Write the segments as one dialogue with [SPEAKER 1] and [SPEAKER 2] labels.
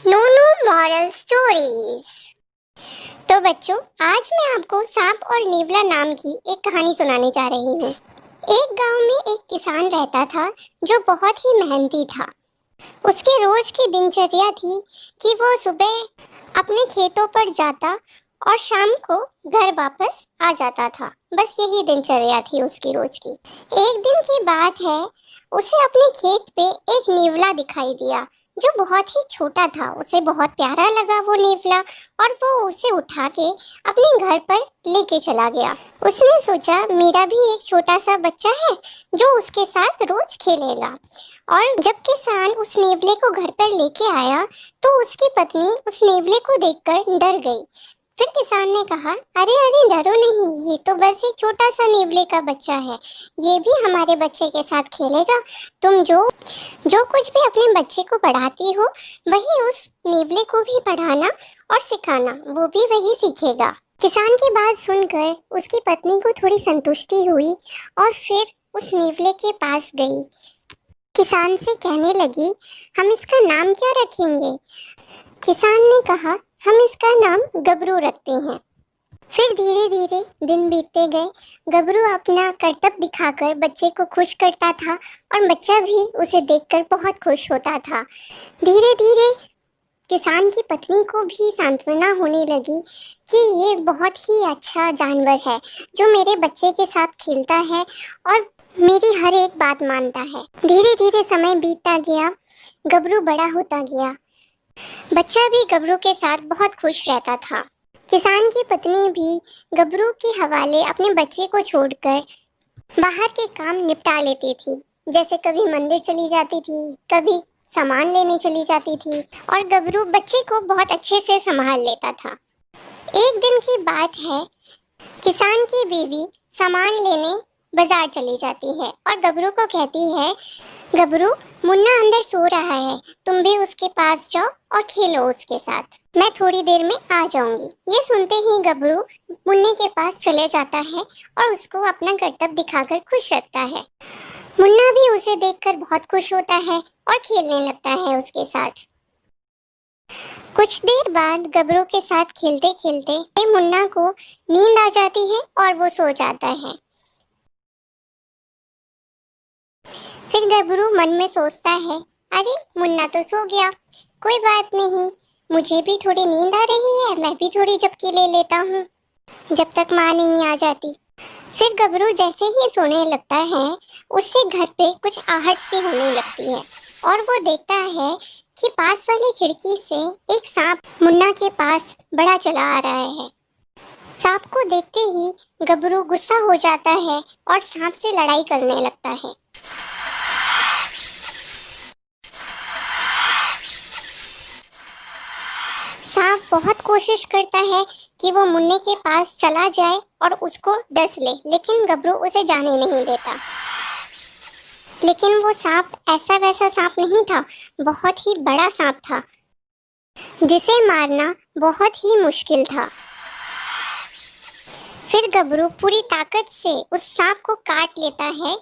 [SPEAKER 1] नूनू moral stories. तो बच्चों, आज मैं आपको सांप और नेवला नाम की एक कहानी सुनाने जा रही हूँ। एक गांव में एक किसान रहता था जो बहुत ही मेहनती था। उसके रोज की दिनचर्या थी कि वो सुबह अपने खेतों पर जाता और शाम को घर वापस आ जाता था। बस यही दिनचर्या थी उसकी रोज की। एक दिन की बात है, उसे अपने खेत पे एक नेवला दिखाई दिया जो बहुत ही छोटा था। उसे बहुत प्यारा लगा वो नेवला और वो उसे उठा के अपने घर पर लेके चला गया। उसने सोचा मेरा भी एक छोटा सा बच्चा है जो उसके साथ रोज खेलेगा। और जब किसान उस नेवले को घर पर लेके आया तो उसकी पत्नी उस नेवले को देखकर डर गई। फिर किसान ने कहा, अरे अरे डरो नहीं, ये तो बस एक छोटा सा नेवले का बच्चा है, ये भी हमारे बच्चे के साथ खेलेगा। तुम जो कुछ भी अपने बच्चे को पढ़ाती हो वही उस नेवले को भी पढ़ाना और सिखाना, वो भी वही सीखेगा। किसान की बात सुनकर उसकी पत्नी को थोड़ी संतुष्टि हुई और फिर उस नेवले के पास गई। किसान से कहने लगी, हम इसका नाम क्या रखेंगे? किसान ने कहा, हम इसका नाम गबरू रखते हैं। फिर धीरे धीरे दिन बीतते गए। गबरू अपना करतब दिखाकर बच्चे को खुश करता था और बच्चा भी उसे देखकर बहुत खुश होता था। धीरे धीरे किसान की पत्नी को भी सांत्वना होने लगी कि ये बहुत ही अच्छा जानवर है जो मेरे बच्चे के साथ खेलता है और मेरी हर एक बात मानता है। धीरे धीरे समय बीतता गया, गबरू बड़ा होता गया। बच्चा भी गबरू के साथ बहुत खुश रहता था। किसान की पत्नी भी गबरू के हवाले अपने बच्चे को छोड़कर बाहर के काम निपटा लेती थी। जैसे कभी मंदिर चली जाती थी, कभी सामान लेने चली जाती थी और गबरू बच्चे को बहुत अच्छे से संभाल लेता था। एक दिन की बात है, किसान की बीवी सामान लेने बाजार चली जाती है और गबरू को कहती है, गबरू, मुन्ना अंदर सो रहा है, तुम भी उसके पास जाओ और खेलो उसके साथ, मैं थोड़ी देर में आ जाऊंगी। ये सुनते ही गबरू मुन्ने के पास चले जाता है और उसको अपना करतब दिखाकर खुश रखता है। मुन्ना भी उसे देखकर बहुत खुश होता है और खेलने लगता है उसके साथ। कुछ देर बाद गबरू के साथ खेलते खेलते मुन्ना को नींद आ जाती है और वो सो जाता है। फिर गबरू मन में सोचता है, अरे मुन्ना तो सो गया, कोई बात नहीं, मुझे भी थोड़ी नींद आ रही है, मैं भी थोड़ी झपकी ले लेता हूँ जब तक माँ नहीं आ जाती। फिर गबरू जैसे ही सोने लगता है उससे घर पे कुछ आहट सी होने लगती है और वो देखता है कि पास वाली खिड़की से एक सांप मुन्ना के पास बड़ा चला आ रहा है। सांप को देखते ही गबरू गुस्सा हो जाता है और सांप से लड़ाई करने लगता है। सांप बहुत कोशिश करता है कि वो मुन्ने के पास चला जाए और उसको डस ले, लेकिन गबरू उसे जाने नहीं देता। लेकिन वो सांप ऐसा वैसा सांप नहीं था, बहुत ही बड़ा सांप था जिसे मारना बहुत ही मुश्किल था। फिर गबरू पूरी ताकत से उस सांप को काट लेता है,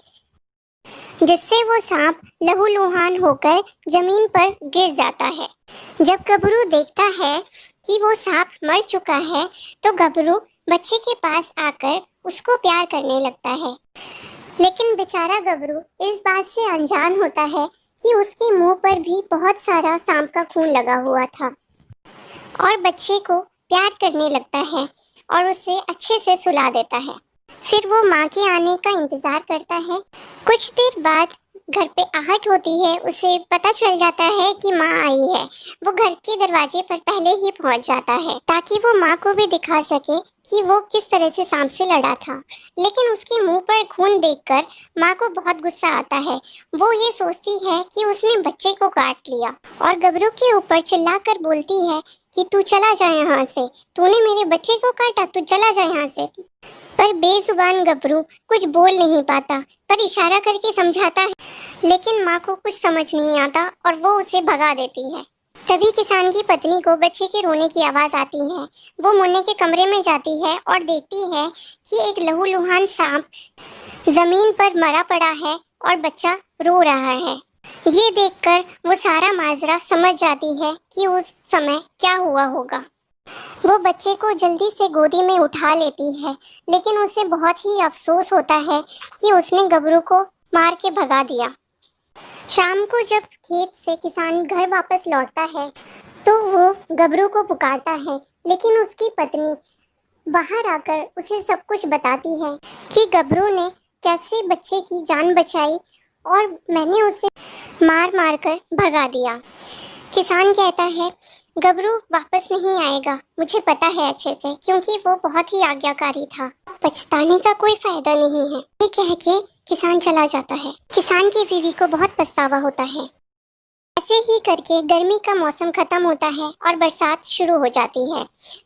[SPEAKER 1] जिससे वो सांप लहूलुहान होकर जमीन पर गिर जाता है। जब गबरू देखता है कि वो सांप मर चुका है तो गबरू बच्चे के पास आकर उसको प्यार करने लगता है। लेकिन बेचारा गबरू इस बात से अनजान होता है कि उसके मुंह पर भी बहुत सारा सांप का खून लगा हुआ था और बच्चे को प्यार करने लगता है और उसे अच्छे से सुला देता है। फिर वो माँ के आने का इंतजार करता है। कुछ देर बाद घर पे आहट होती है, उसे पता चल जाता है कि माँ आई है। वो घर के दरवाजे पर पहले ही पहुंच जाता है ताकि वो माँ को भी दिखा सके कि वो किस तरह से सांप से लड़ा था। लेकिन उसके मुंह पर खून देखकर माँ को बहुत गुस्सा आता है। वो ये सोचती है कि उसने बच्चे को काट लिया और गबरू के ऊपर चिल्लाकर बोलती है कि तू चला जा यहाँ से, तूने मेरे बच्चे को काटा, तू चला जा यहाँ से। पर बेजुबान गबरू कुछ बोल नहीं पाता, पर इशारा करके समझाता है, लेकिन माँ को कुछ समझ नहीं आता और वो उसे भगा देती है। तभी किसान की पत्नी को बच्चे के रोने की आवाज़ आती है। वो मुन्ने के कमरे में जाती है और देखती है कि एक लहूलुहान सांप जमीन पर मरा पड़ा है और बच्चा रो रहा है। ये देखकर वो सारा माजरा समझ जाती है कि उस समय क्या हुआ होगा। वो बच्चे को जल्दी से गोदी में उठा लेती है, लेकिन उसे बहुत ही अफसोस होता है कि उसने गबरू को मार के भगा दिया। शाम को जब खेत से किसान घर वापस लौटता है तो वो गबरू को पुकारता है, लेकिन उसकी पत्नी बाहर आकर उसे सब कुछ बताती है कि गबरू ने कैसे बच्चे की जान बचाई और मैंने उसे मार मार कर भगा दिया। किसान कहता है, गबरू वापस नहीं आएगा, मुझे पता है अच्छे से, क्योंकि वो बहुत ही आज्ञाकारी था। पछताने का कोई फायदा नहीं है। ये कह के किसान चला जाता है। किसान की बीवी को बहुत पछतावा होता है। ऐसे ही करके गर्मी का मौसम खत्म होता है और बरसात शुरू हो जाती है।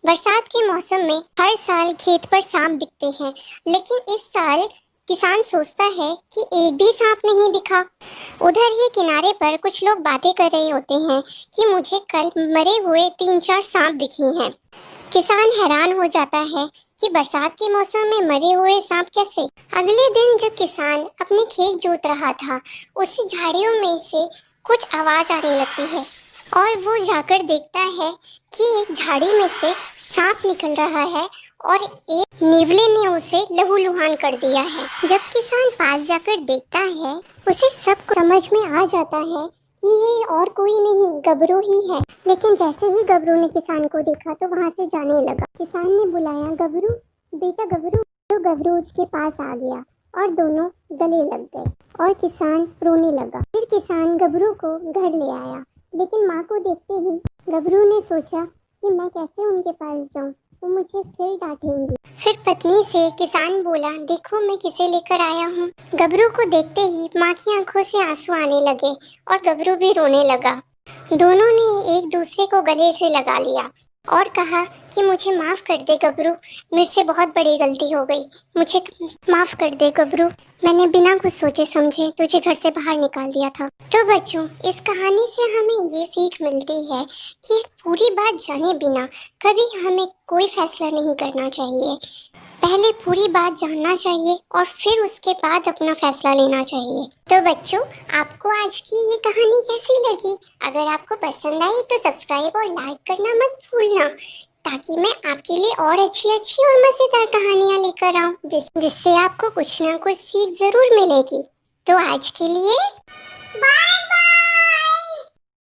[SPEAKER 1] बरसात के मौसम में हर साल खेत पर सांप दिखते हैं, लेकिन इस साल किसान सोचता है कि एक भी सांप नहीं दिखा। उधर ही किनारे पर कुछ लोग बातें कर रहे होते हैं कि मुझे कल मरे हुए 3-4 सांप दिखे हैं। किसान हैरान हो जाता है कि बरसात के मौसम में मरे हुए सांप कैसे। अगले दिन जब किसान अपने खेत जोत रहा था, उसी झाड़ियों में से कुछ आवाज आने लगती है और वो जाकर देखता है कि एक झाड़ी में से सांप निकल रहा है और एक नेवले ने उसे लहूलुहान कर दिया है। जब किसान पास जाकर देखता है, उसे सब समझ में आ जाता है कि ये और कोई नहीं गबरू ही है। लेकिन जैसे ही गबरू ने किसान को देखा तो वहाँ से जाने लगा। किसान ने बुलाया, गबरू बेटा गबरू। तो गबरू उसके पास आ गया और दोनों गले लग गए और किसान रोने लगा। फिर किसान गबरू को घर ले आया, लेकिन माँ को देखते ही गबरू ने सोचा कि मैं कैसे उनके पास जाऊँ, वो मुझे फिर डांटेंगी। फिर पत्नी से किसान बोला, देखो मैं किसे लेकर आया हूँ। गबरू को देखते ही माँ की आंखों से आंसू आने लगे और गबरू भी रोने लगा। दोनों ने एक दूसरे को गले से लगा लिया और कहा कि मुझे माफ़ कर दे गबरू, मेरे से बहुत बड़ी गलती हो गई, मुझे माफ़ कर दे गबरू, मैंने बिना कुछ सोचे समझे तुझे घर से बाहर निकाल दिया था। तो बच्चों, इस कहानी से हमें ये सीख मिलती है कि पूरी बात जाने बिना कभी हमें कोई फैसला नहीं करना चाहिए। पहले पूरी बात जानना चाहिए और फिर उसके बाद अपना फैसला लेना चाहिए। तो बच्चों, आपको आज की ये कहानी कैसी लगी? अगर आपको पसंद आई तो सब्सक्राइब और लाइक करना मत भूलना, ताकि मैं आपके लिए और अच्छी अच्छी और मज़ेदार कहानियाँ लेकर आऊँ, जिससे आपको कुछ ना कुछ सीख ज़रूर मिलेगी। तो आज के लिए बाय।